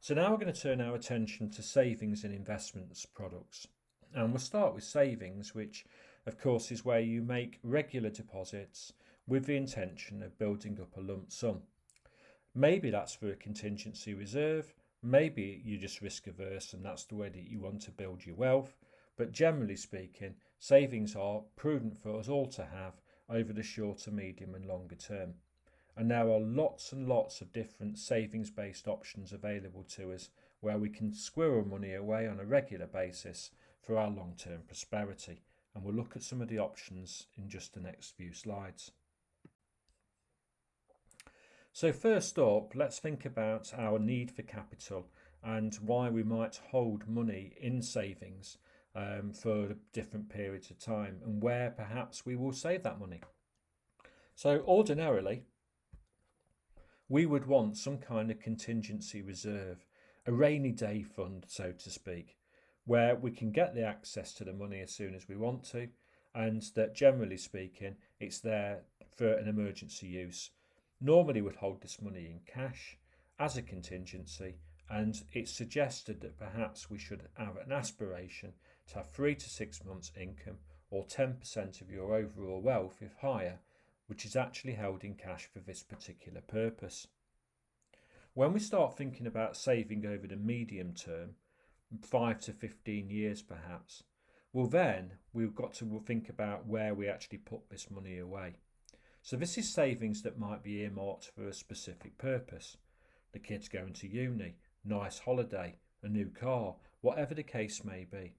So now we're going to turn our attention to savings and investments products. And we'll start with savings, which of course is where you make regular deposits with the intention of building up a lump sum. Maybe that's for a contingency reserve, maybe you're just risk averse and that's the way that you want to build your wealth. But generally speaking, savings are prudent for us all to have over the shorter, medium and longer term. And there are lots and lots of different savings based options available to us where we can squirrel money away on a regular basis for our long term prosperity. And we'll look at some of the options in just the next few slides. So first up, let's think about our need for capital and why we might hold money in savings for different periods of time and where perhaps we will save that money. So ordinarily, we would want some kind of contingency reserve, a rainy day fund, so to speak, where we can get the access to the money as soon as we want to, and that generally speaking, it's there for an emergency use. Normally we'd hold this money in cash as a contingency, and it's suggested that perhaps we should have an aspiration to have 3 to 6 months income or 10% of your overall wealth, if higher, which is actually held in cash for this particular purpose. When we start thinking about saving over the medium term, 5 to 15 years perhaps, well then we've got to think about where we actually put this money away. So this is savings that might be earmarked for a specific purpose. The kids going to uni, nice holiday, a new car, whatever the case may be.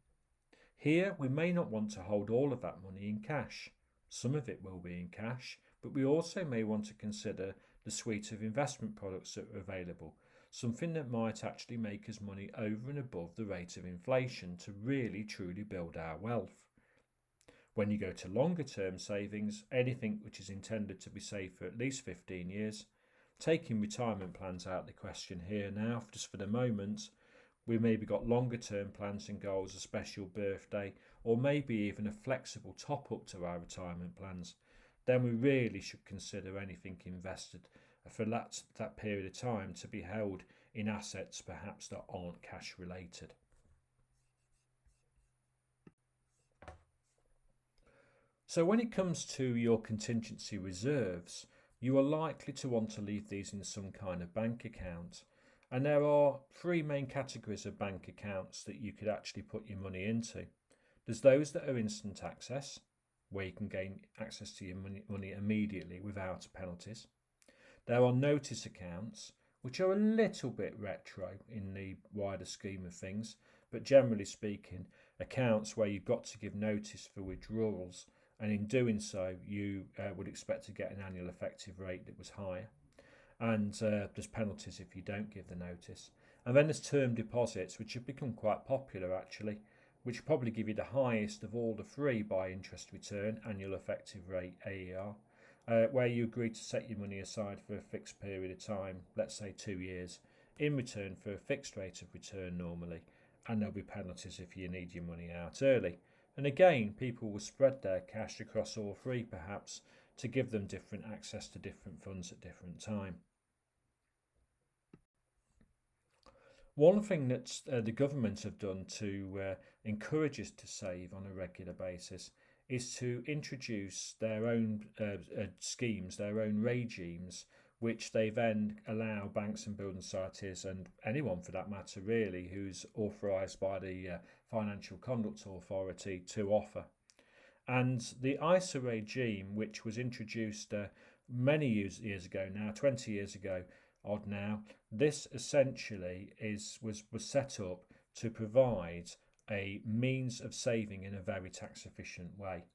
Here we may not want to hold all of that money in cash. Some of it will be in cash, but we also may want to consider the suite of investment products that are available, something that might actually make us money over and above the rate of inflation to really truly build our wealth. When you go to longer term savings, anything which is intended to be saved for at least 15 years, taking retirement plans out of the question here now, just for the moment, we maybe got longer term plans and goals, a special birthday, or maybe even a flexible top up to our retirement plans, then we really should consider anything invested for that period of time to be held in assets perhaps that aren't cash related. So when it comes to your contingency reserves, you are likely to want to leave these in some kind of bank account. And there are 3 main categories of bank accounts that you could actually put your money into. There's those that are instant access, where you can gain access to your money immediately without penalties. There are notice accounts, which are a little bit retro in the wider scheme of things, but generally speaking, accounts where you've got to give notice for withdrawals, and in doing so, you would expect to get an annual effective rate that was higher. And there's penalties if you don't give the notice. And then there's term deposits, which have become quite popular actually, which probably give you the highest of all the 3 by interest return, annual effective rate, AER, where you agree to set your money aside for a fixed period of time, let's say 2 years, in return for a fixed rate of return normally, and there'll be penalties if you need your money out early. And again, people will spread their cash across all 3 perhaps to give them different access to different funds at different time. One thing that the government have done to encourage us to save on a regular basis is to introduce their own schemes, their own regimes, which they then allow banks and building societies and anyone for that matter really who's authorised by the Financial Conduct Authority to offer. And the ISA regime, which was introduced many years ago now, 20 years ago odd now, this essentially was set up to provide a means of saving in a very tax efficient way.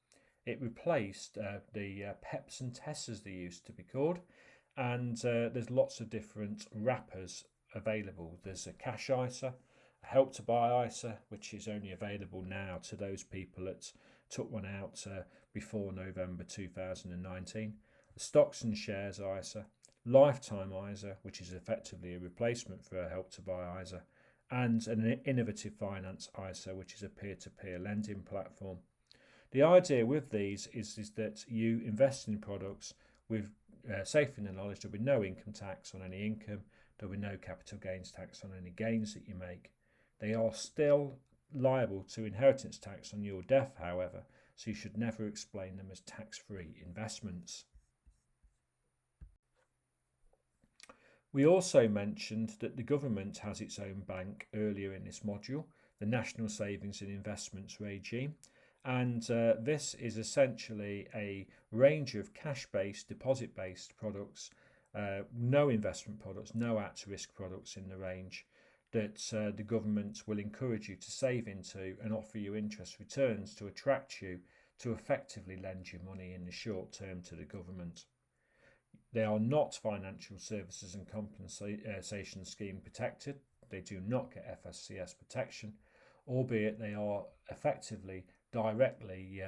It replaced the PEPs and TES as they used to be called, and there's lots of different wrappers available. There's a cash ISA, a help to buy ISA, which is only available now to those people that took one out before November 2019, the stocks and shares ISA, lifetime ISA, which is effectively a replacement for a help to buy ISA, and an innovative finance ISA, which is a peer-to-peer lending platform. The idea with these is that you invest in products with safe in the knowledge there'll be no income tax on any income, There will be no capital gains tax on any gains that you make. They are still liable to inheritance tax on your death, however, so you should never explain them as tax-free investments. We also mentioned that the government has its own bank earlier in this module, the National Savings and Investments Regime, and this is essentially a range of cash-based, deposit-based products, no investment products, no at-risk products in the range that the government will encourage you to save into and offer you interest returns to attract you to effectively lend your money in the short term to the government. They are not financial services and compensation scheme protected. They do not get FSCS protection, albeit they are effectively directly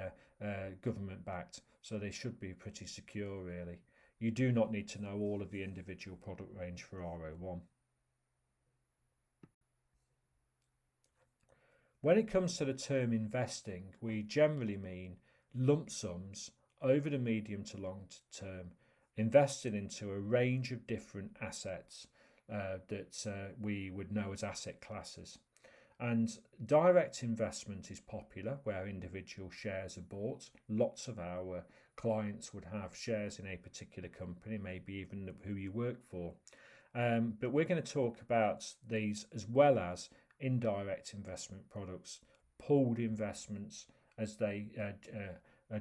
government backed, so they should be pretty secure really. You do not need to know all of the individual product range for R01. When it comes to the term investing, we generally mean lump sums over the medium to long term, invested into a range of different assets that we would know as asset classes. And direct investment is popular, where individual shares are bought. Lots of our clients would have shares in a particular company, maybe even who you work for. But we're going to talk about these as well as indirect investment products, pooled investments as they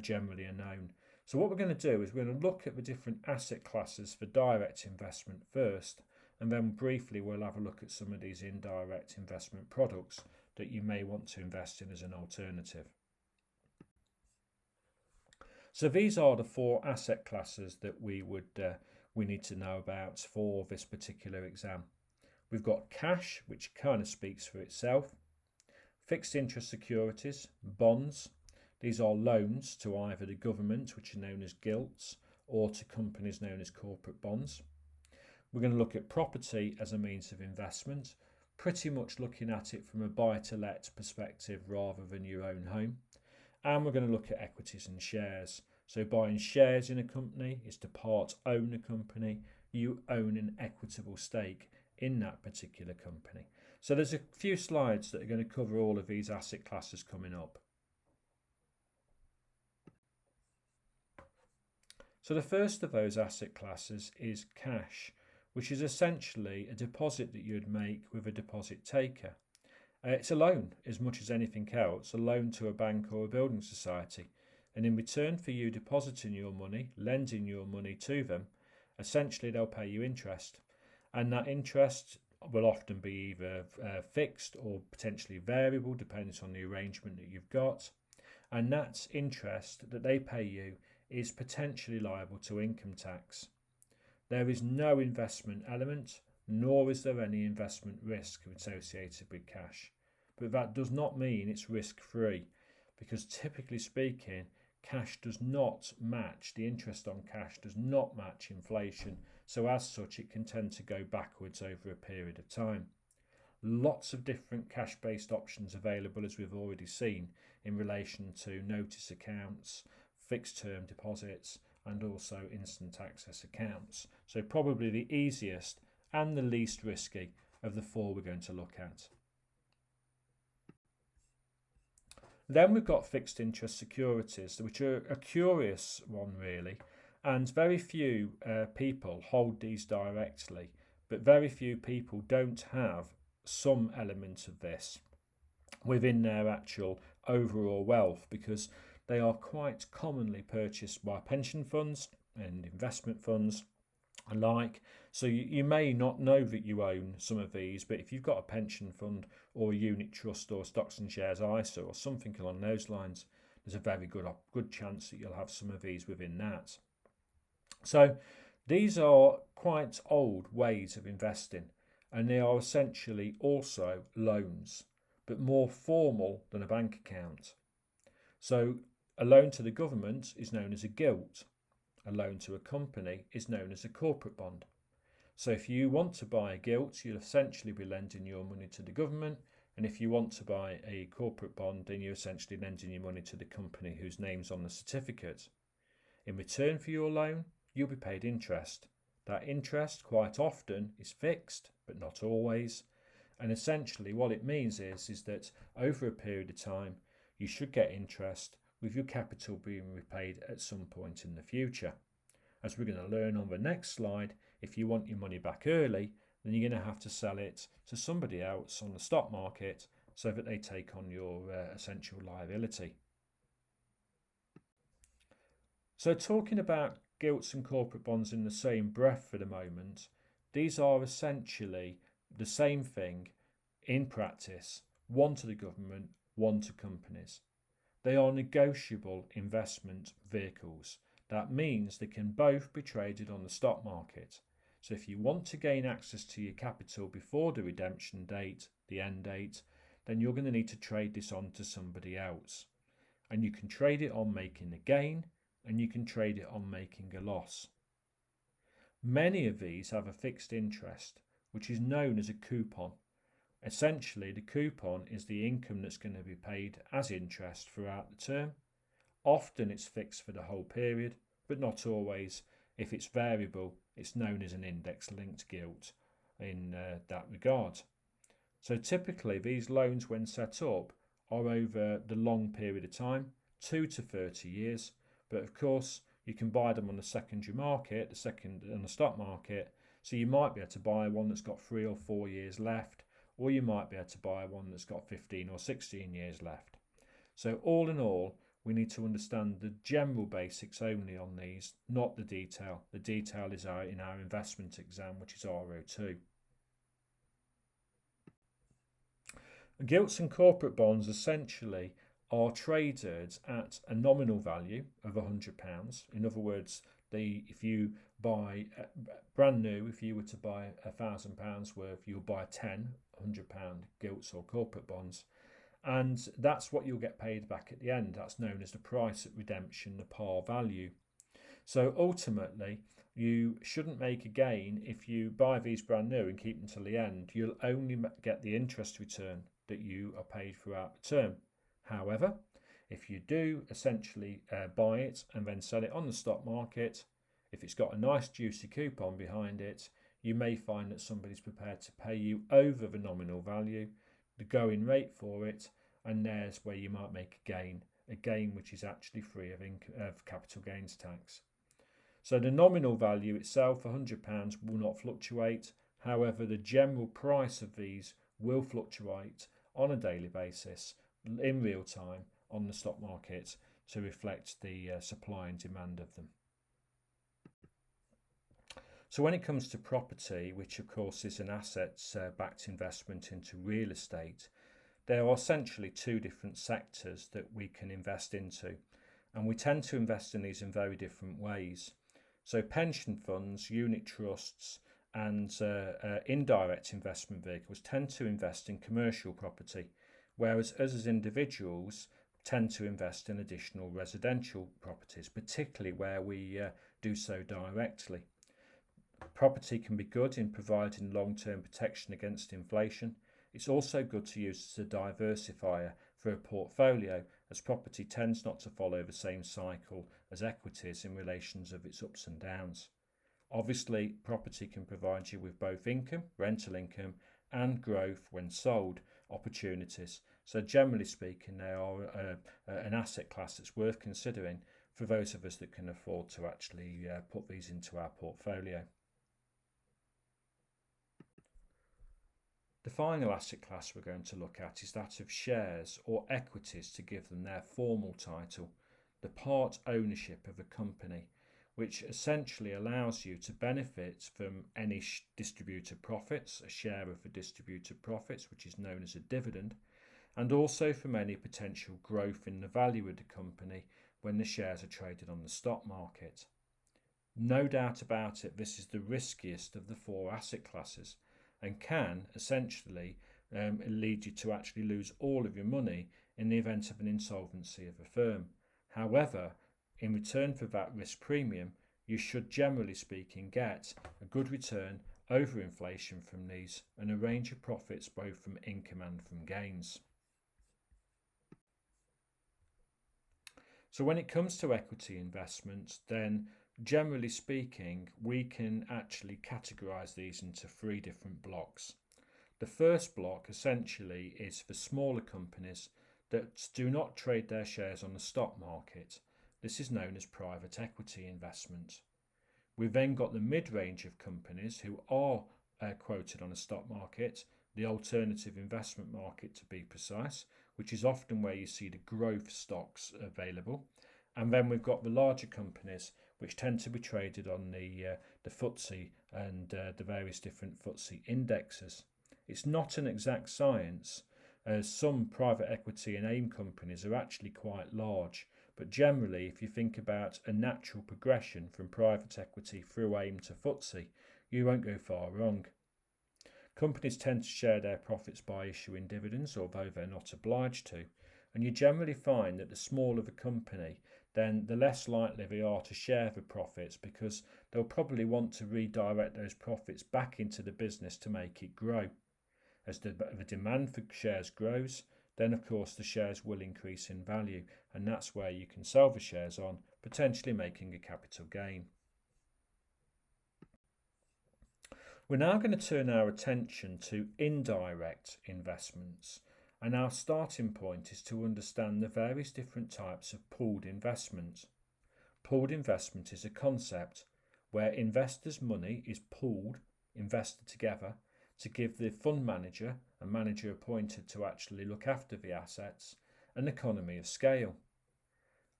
generally are known. So what we're going to do is we're going to look at the different asset classes for direct investment first, and then briefly we'll have a look at some of these indirect investment products that you may want to invest in as an alternative. So these are the 4 asset classes that we need to know about for this particular exam. We've got cash, which kind of speaks for itself. Fixed interest securities, bonds. These are loans to either the government, which are known as gilts, or to companies known as corporate bonds. We're going to look at property as a means of investment, pretty much looking at it from a buy-to-let perspective rather than your own home. And we're going to look at equities and shares. So buying shares in a company is to part own a company. You own an equitable stake in that particular company. So there's a few slides that are going to cover all of these asset classes coming up. So the first of those asset classes is cash, which is essentially a deposit that you'd make with a deposit taker. It's a loan as much as anything else, a loan to a bank or a building society. And in return for you depositing your money, lending your money to them, essentially they'll pay you interest. And that interest will often be either fixed or potentially variable, depending on the arrangement that you've got. And that interest that they pay you is potentially liable to income tax. There is no investment element, nor is there any investment risk associated with cash. But that does not mean it's risk-free, because typically speaking, cash does not match, the interest on cash does not match inflation, so as such it can tend to go backwards over a period of time. Lots of different cash-based options available, as we've already seen, in relation to notice accounts, fixed term deposits, and also instant access accounts. So probably the easiest and the least risky of the 4 we're going to look at. Then we've got fixed interest securities, which are a curious one really, and very few people hold these directly, but very few people don't have some element of this within their actual overall wealth, because they are quite commonly purchased by pension funds and investment funds alike. So you may not know that you own some of these, but if you've got a pension fund or a unit trust or stocks and shares ISA or something along those lines, there's a very good chance that you'll have some of these within that. So these are quite old ways of investing, and they are essentially also loans, but more formal than a bank account. So a loan to the government is known as a gilt. A loan to a company is known as a corporate bond. So if you want to buy a gilt, you'll essentially be lending your money to the government, and if you want to buy a corporate bond, then you're essentially lending your money to the company whose name's on the certificate. In return for your loan, you'll be paid interest. That interest quite often is fixed, but not always. And essentially what it means is that over a period of time, you should get interest with your capital being repaid at some point in the future. As we're going to learn on the next slide, if you want your money back early, then you're going to have to sell it to somebody else on the stock market so that they take on your essential liability. So talking about gilts and corporate bonds in the same breath for the moment, these are essentially the same thing in practice, one to the government, one to companies. They are negotiable investment vehicles. That means they can both be traded on the stock market. So if you want to gain access to your capital before the redemption date, the end date, then you're going to need to trade this on to somebody else. And you can trade it on making a gain, and you can trade it on making a loss. Many of these have a fixed interest, which is known as a coupon. Essentially, the coupon is the income that's going to be paid as interest throughout the term. Often it's fixed for the whole period, but not always. If it's variable, it's known as an index-linked gilt in that regard. So typically, these loans, when set up, are over the long period of time, 2 to 30 years. But of course, you can buy them on the secondary market, on the stock market. So you might be able to buy one that's got 3 or 4 years left, or you might be able to buy one that's got 15 or 16 years left. So all in all, we need to understand the general basics only on these, not the detail. The detail is in our investment exam, which is RO2. Gilts and corporate bonds essentially are traded at a nominal value of £100. In other words, if you buy brand new, if you were to buy £1,000 worth, you'll buy 10 £100 gilts or corporate bonds, and that's what you'll get paid back at the end. That's known as the price at redemption, the par value. So ultimately, you shouldn't make a gain if you buy these brand new and keep them till the end. You'll only get the interest return that you are paid throughout the term. However, if you do essentially buy it and then sell it on the stock market, if it's got a nice juicy coupon behind it, you may find that somebody's prepared to pay you over the nominal value, the going rate for it, and there's where you might make a gain which is actually free of capital gains tax. So the nominal value itself, £100, will not fluctuate. However, the general price of these will fluctuate on a daily basis in real time on the stock market to reflect the supply and demand of them. So when it comes to property, which of course is an asset-backed investment into real estate, there are essentially two different sectors that we can invest into, and we tend to invest in these in very different ways. So pension funds, unit trusts, and indirect investment vehicles tend to invest in commercial property, whereas us as individuals tend to invest in additional residential properties, particularly where we do so directly. Property can be good in providing long-term protection against inflation. It's also good to use as a diversifier for a portfolio, as property tends not to follow the same cycle as equities in relations of its ups and downs. Obviously, property can provide you with both income, rental income, and growth when sold opportunities. So generally speaking, they are an asset class that's worth considering for those of us that can afford to actually put these into our portfolio. The final asset class we're going to look at is that of shares or equities, to give them their formal title, the part ownership of a company, which essentially allows you to benefit from any distributed profits, a share of the distributed profits, which is known as a dividend, and also from any potential growth in the value of the company when the shares are traded on the stock market. No doubt about it, this is the riskiest of the four asset classes, and can essentially lead you to actually lose all of your money in the event of an insolvency of a firm. However, in return for that risk premium, you should generally speaking get a good return over inflation from these, and a range of profits both from income and from gains. So when it comes to equity investments, then generally speaking, we can actually categorise these into three different blocks. The first block essentially is for smaller companies that do not trade their shares on the stock market. This is known as private equity investment. We've then got the mid-range of companies who are quoted on the stock market, the alternative investment market to be precise, which is often where you see the growth stocks available. And then we've got the larger companies which tend to be traded on the FTSE and the various different FTSE indexes. It's not an exact science, as some private equity and AIM companies are actually quite large, but generally if you think about a natural progression from private equity through AIM to FTSE, you won't go far wrong. Companies tend to share their profits by issuing dividends, although they're not obliged to, and you generally find that the smaller the company, then the less likely they are to share the profits, because they'll probably want to redirect those profits back into the business to make it grow. As the demand for shares grows, then of course the shares will increase in value, and that's where you can sell the shares on, potentially making a capital gain. We're now going to turn our attention to indirect investments, and our starting point is to understand the various different types of pooled investment. Pooled investment is a concept where investors' money is pooled, invested together, to give the fund manager, a manager appointed to actually look after the assets, an economy of scale.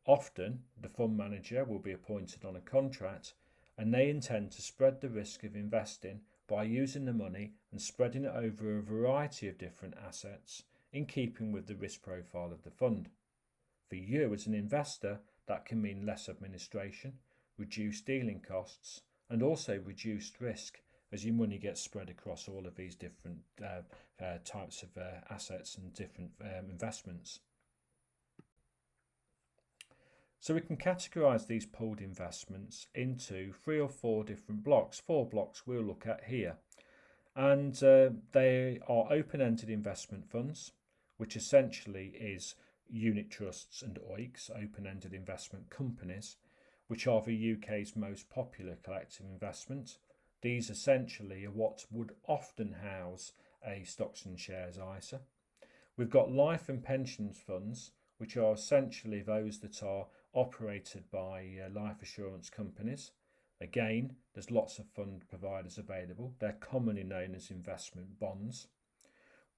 Often, the fund manager will be appointed on a contract, and they intend to spread the risk of investing by using the money and spreading it over a variety of different assets in keeping with the risk profile of the fund. For you as an investor, that can mean less administration, reduced dealing costs, and also reduced risk as your money gets spread across all of these different types of assets and different investments. So we can categorise these pooled investments into 3 or 4 different blocks. 4 blocks we'll look at here. And they are open-ended investment funds, which essentially is unit trusts and OICs, open-ended investment companies, which are the UK's most popular collective investment. These essentially are what would often house a stocks and shares ISA. We've got life and pensions funds, which are essentially those that are operated by life assurance companies. Again, there's lots of fund providers available. They're commonly known as investment bonds.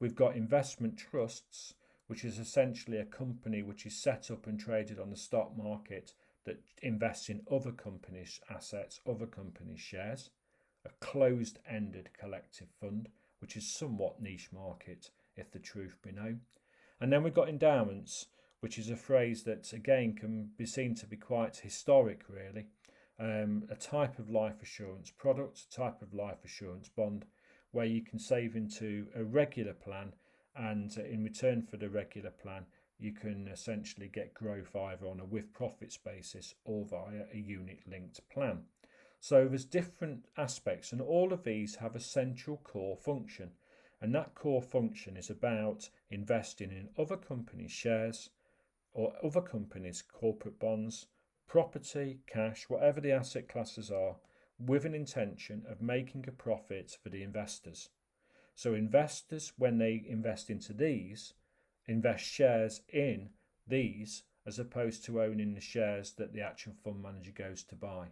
We've got investment trusts, which is essentially a company which is set up and traded on the stock market that invests in other companies' assets, other companies' shares. A closed-ended collective fund, which is somewhat niche market, if the truth be known. And then we've got endowments, which is a phrase that again can be seen to be quite historic really. A type of life assurance product, a type of life assurance bond, where you can save into a regular plan, and in return for the regular plan you can essentially get growth either on a with profits basis or via a unit linked plan. So there's different aspects, and all of these have a central core function, and that core function is about investing in other companies' shares or other companies' corporate bonds, property, cash, whatever the asset classes are, with an intention of making a profit for the investors. So investors, when they invest into these, invest shares in these as opposed to owning the shares that the actual fund manager goes to buy.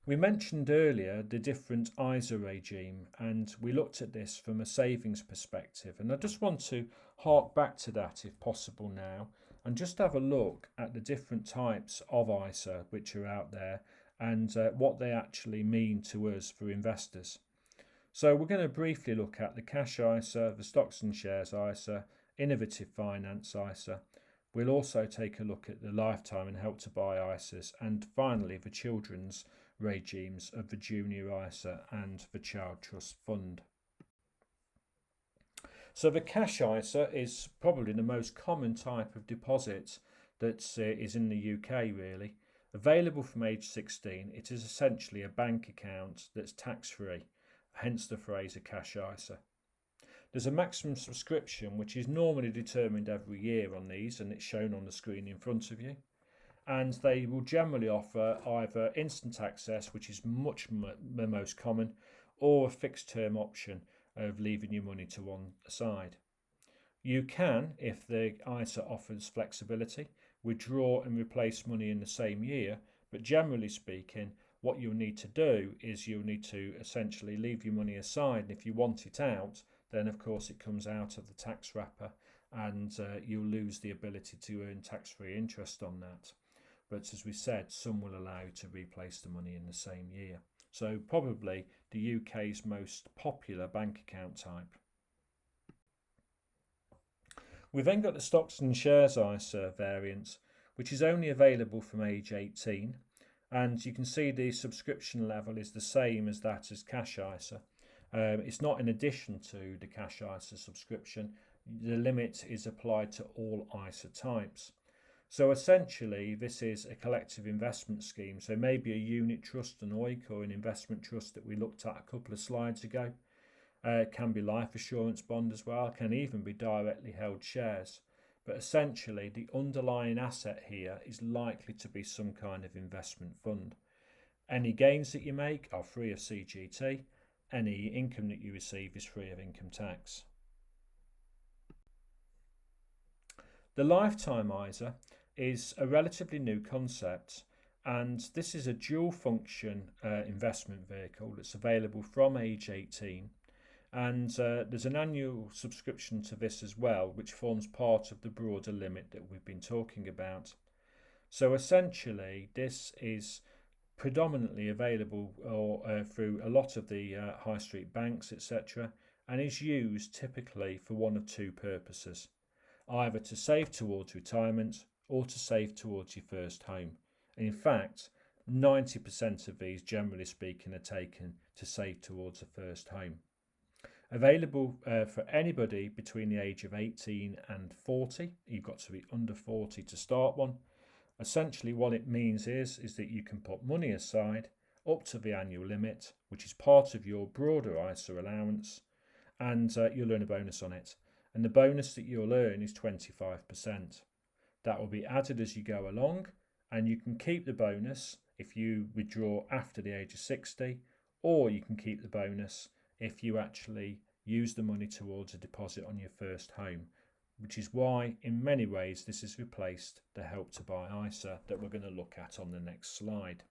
We mentioned earlier the different ISA regime, and we looked at this from a savings perspective, and I just want to hark back to that if possible now and just have a look at the different types of ISA which are out there and what they actually mean to us for investors. So we're going to briefly look at the cash ISA, the stocks and shares ISA, innovative finance ISA. We'll also take a look at the lifetime and help to buy ISAs, and finally the children's regimes of the junior ISA and the child trust fund. So the cash ISA is probably the most common type of deposit that is in the UK really. Available from age 16, it is essentially a bank account that's tax-free, hence the phrase a cash ISA. There's a maximum subscription which is normally determined every year on these, and it's shown on the screen in front of you. And they will generally offer either instant access, which is the most common, or a fixed term option of leaving your money to one side. You can, if the ISA offers flexibility, withdraw and replace money in the same year, but generally speaking, what you'll need to do is you'll need to essentially leave your money aside, and if you want it out, then of course it comes out of the tax wrapper, and you'll lose the ability to earn tax-free interest on that. But as we said, some will allow you to replace the money in the same year. So probably the UK's most popular bank account type. We've then got the stocks and shares ISA variant, which is only available from age 18, and you can see the subscription level is the same as that as cash ISA. It's not in addition to the cash ISA subscription. The limit is applied to all ISA types. So essentially this is a collective investment scheme, so maybe a unit trust, an OIC, or an investment trust that we looked at a couple of slides ago. It can be life assurance bond as well, can even be directly held shares. But essentially the underlying asset here is likely to be some kind of investment fund. Any gains that you make are free of CGT. Any income that you receive is free of income tax. The lifetime ISA is a relatively new concept, and this is a dual function investment vehicle that's available from age 18. And there's an annual subscription to this as well, which forms part of the broader limit that we've been talking about. So essentially this is predominantly available through a lot of the high street banks, etc., and is used typically for one of two purposes: either to save towards retirement or to save towards your first home. And in fact, 90% of these, generally speaking, are taken to save towards a first home. Available for anybody between the age of 18 and 40. You've got to be under 40 to start one. Essentially what it means is that you can put money aside up to the annual limit, which is part of your broader ISA allowance, and you'll earn a bonus on it. And the bonus that you'll earn is 25%. That will be added as you go along, and you can keep the bonus if you withdraw after the age of 60, or you can keep the bonus if you actually use the money towards a deposit on your first home, which is why in many ways this has replaced the Help to Buy ISA that we're going to look at on the next slide.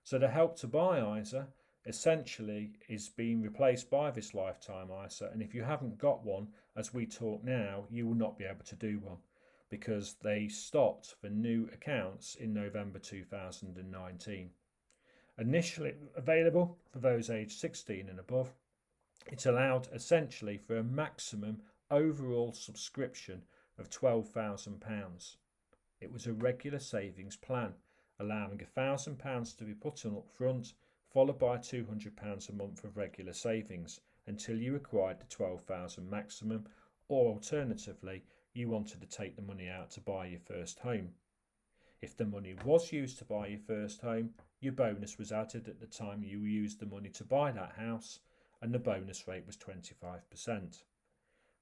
So the Help to Buy ISA essentially is being replaced by this lifetime ISA, and if you haven't got one as we talk now, you will not be able to do one because they stopped for new accounts in November 2019. Initially available for those aged 16 and above, it's allowed essentially for a maximum overall subscription of £12,000. It was a regular savings plan, allowing £1,000 to be put on up front, followed by £200 a month of regular savings until you acquired the £12,000 maximum, or alternatively you wanted to take the money out to buy your first home. If the money was used to buy your first home, your bonus was added at the time you used the money to buy that house, and the bonus rate was 25%.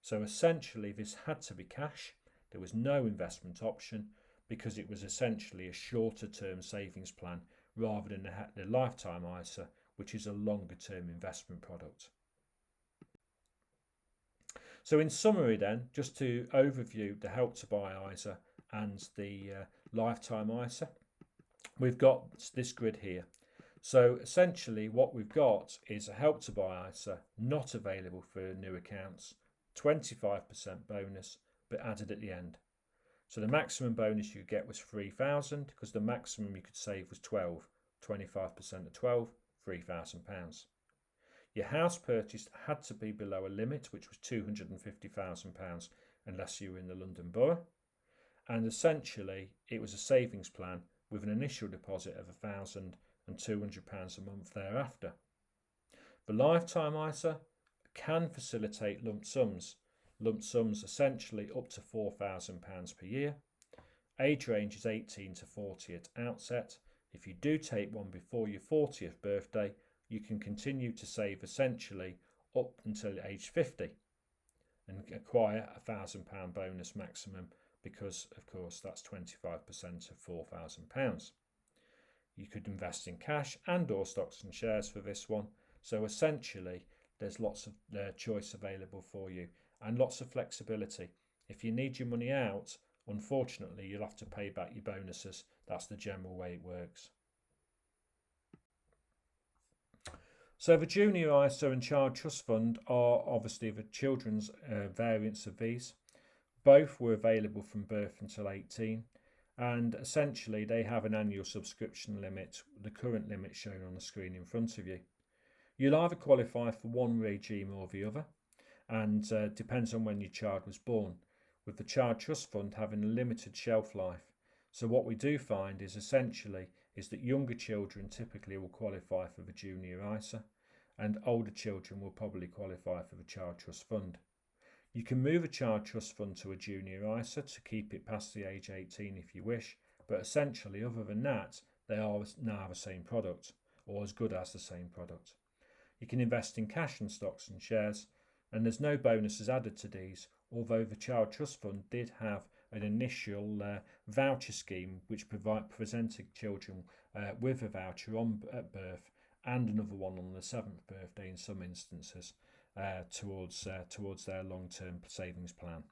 So essentially this had to be cash. There was no investment option because it was essentially a shorter term savings plan rather than the lifetime ISA, which is a longer term investment product. So in summary then, just to overview the Help to Buy ISA and the lifetime ISA, we've got this grid here. So essentially what we've got is a Help to Buy ISA not available for new accounts, 25% bonus but added at the end. So the maximum bonus you could get was 3,000 because the maximum you could save was 12, 25% of 12, £3,000. Your house purchase had to be below a limit, which was £250,000 unless you were in the London Borough. And essentially it was a savings plan with an initial deposit of £1,000 and £200 a month thereafter. The lifetime ISA can facilitate lump sums essentially up to £4,000 per year. Age range is 18 to 40 at outset. If you do take one before your 40th birthday, you can continue to save essentially up until age 50 and acquire £1,000 bonus maximum, because of course that's 25% of £4,000. You could invest in cash and or stocks and shares for this one. So essentially there's lots of choice available for you and lots of flexibility. If you need your money out, unfortunately you'll have to pay back your bonuses. That's the general way it works. So the Junior ISA and Child Trust Fund are obviously the children's variants of these. Both were available from birth until 18, and essentially they have an annual subscription limit, the current limit shown on the screen in front of you. You'll either qualify for one regime or the other, and depends on when your child was born, with the Child Trust Fund having a limited shelf life. So what we do find is that younger children typically will qualify for the Junior ISA, and older children will probably qualify for the Child Trust Fund. You can move a Child Trust Fund to a Junior ISA to keep it past the age 18 if you wish, but essentially other than that, they are now the same product, or as good as the same product. You can invest in cash and stocks and shares, and there's no bonuses added to these, although the Child Trust Fund did have an initial voucher scheme which presented children with a voucher at birth, and another one on the 7th birthday in some instances, towards their long-term savings plan.